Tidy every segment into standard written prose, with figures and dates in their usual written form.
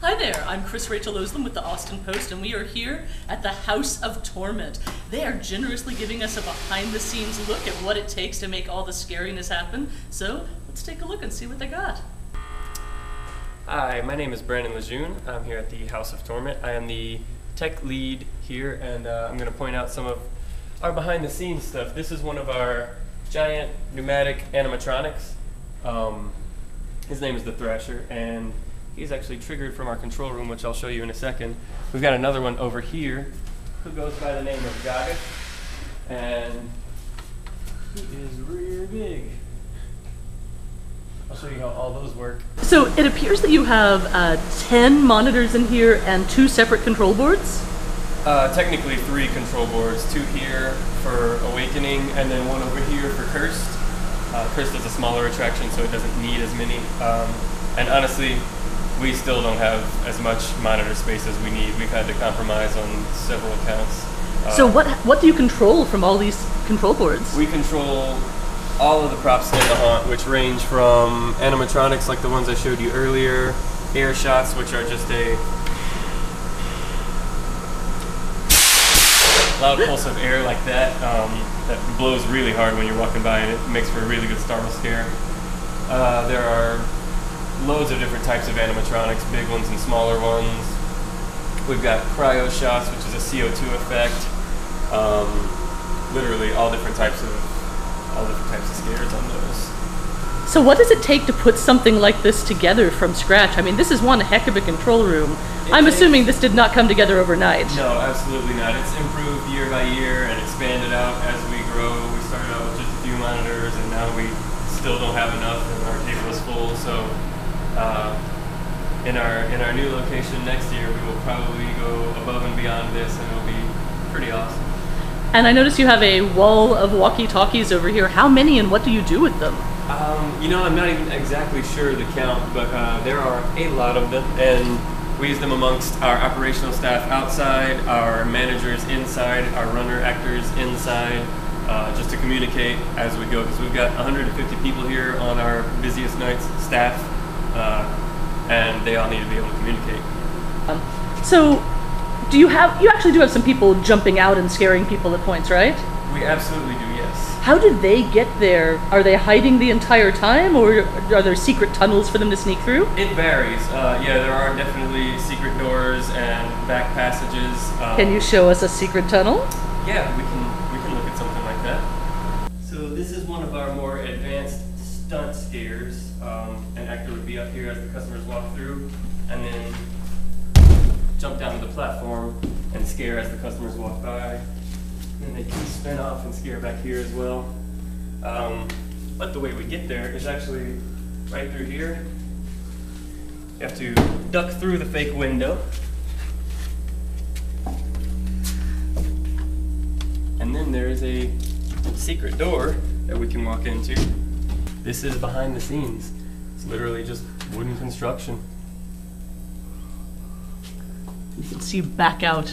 Hi there, I'm Chris Rachel Oslam with the Austin Post, and we are here at the House of Torment. They are generously giving us a behind-the-scenes look at what it takes to make all the scariness happen. So let's take a look and see what they got. Hi, my name is Brandon Lejeune. I'm here at the House of Torment. I am the tech lead here, and I'm going to point out some of our behind-the-scenes stuff. This is one of our giant pneumatic animatronics. His name is the Thrasher, and he's actually triggered from our control room, which I'll show you in a second. We've got another one over here who goes by the name of Gaga, and he is real big. I'll show you how all those work. So it appears that you have 10 monitors in here and 2 separate control boards? Technically 3 control boards, 2 here for Awakening, and then 1 over here for Cursed. Cursed is a smaller attraction, so it doesn't need as many. And honestly, we still don't have as much monitor space as we need. We've had to compromise on several accounts. So what do you control from all these control boards? We control all of the props in the haunt, which range from animatronics like the ones I showed you earlier, air shots, which are just a loud pulse of air like that, that blows really hard when you're walking by, and it makes for a really good startle scare. There are loads of different types of animatronics, big ones and smaller ones. We've got cryo shots, which is a CO2 effect. Literally all different types of scares on those. So what does it take to put something like this together from scratch? I mean, this is one heck of a control room. I'm assuming this did not come together overnight. No, absolutely not. It's improved year by year and expanded out as we grow. We started out with just a few monitors, and now we still don't have enough, and our table is full. So in our new location next year, we will probably go above and beyond this, and it'll be pretty awesome. And I notice you have a wall of walkie-talkies over here. How many, and what do you do with them? You know, I'm not even exactly sure the count, but there are a lot of them, and we use them amongst our operational staff outside, our managers inside, our runner actors inside, just to communicate as we go, because we've got 150 people here on our busiest nights, staff, and they all need to be able to communicate. So you actually do have some people jumping out and scaring people at points, right? We absolutely do, yes. How did they get there? Are they hiding the entire time, or are there secret tunnels for them to sneak through? It varies. Yeah, there are definitely secret doors and back passages. Can you show us a secret tunnel? Yeah, we can look at something like that. So this is one of our more advanced stunt scares. An actor would be up here as the customers walk through, and then jump down to the platform and scare as the customers walk by. And they can spin off and scare back here as well. But the way we get there is actually right through here. You have to duck through the fake window. And then there is a secret door that we can walk into. This is behind the scenes. It's literally just wooden construction. You can see back out.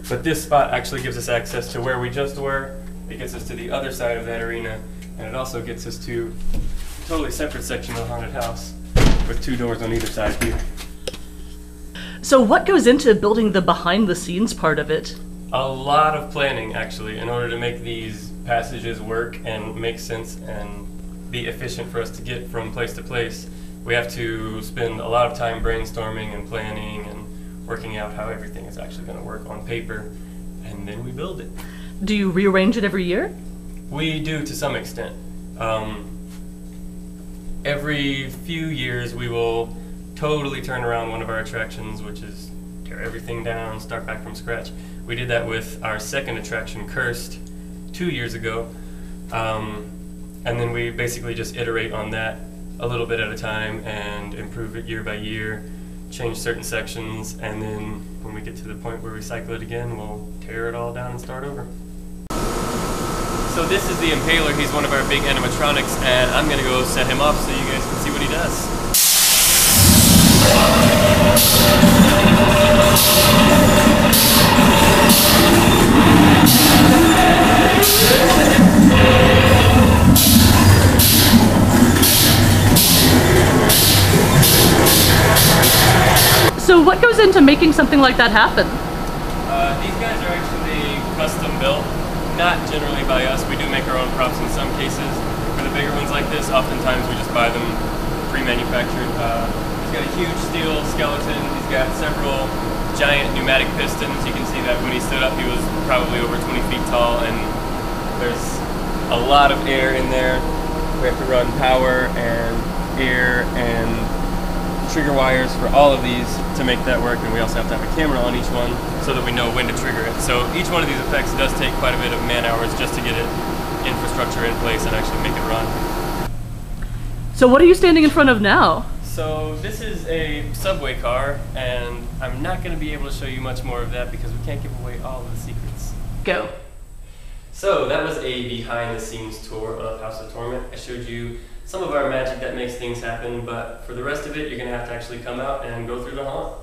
But this spot actually gives us access to where we just were. It gets us to the other side of that arena, and it also gets us to a totally separate section of the haunted house with 2 doors on either side here. So what goes into building the behind-the-scenes part of it? A lot of planning, actually, in order to make these passages work and make sense and be efficient for us to get from place to place. We have to spend a lot of time brainstorming and planning and working out how everything is actually going to work on paper, and then we build it. Do you rearrange it every year? We do, to some extent. Every few years we will totally turn around one of our attractions, which is tear everything down, start back from scratch. We did that with our second attraction, Cursed, 2 years ago, and then we basically just iterate on that a little bit at a time and improve it year by year, change certain sections, and then when we get to the point where we cycle it again, we'll tear it all down and start over. So this is the Impaler. He's one of our big animatronics, and I'm gonna go set him up so you guys can see what he does. So what goes into making something like that happen? These guys are actually custom built, not generally by us. We do make our own props in some cases. For the bigger ones like this, oftentimes we just buy them pre-manufactured. He's got a huge steel skeleton. He's got several giant pneumatic pistons. You can see that when he stood up, he was probably over 20 feet tall, and there's a lot of air in there. We have to run power and air and trigger wires for all of these to make that work, and we also have to have a camera on each one so that we know when to trigger it. So each one of these effects does take quite a bit of man hours just to get it infrastructure in place and actually make it run. So what are you standing in front of now? So this is a subway car, and I'm not going to be able to show you much more of that because we can't give away all of the secrets. Go. So that was a behind the scenes tour of House of Torment. I showed you some of our magic that makes things happen, but for the rest of it, you're going to have to actually come out and go through the haunt.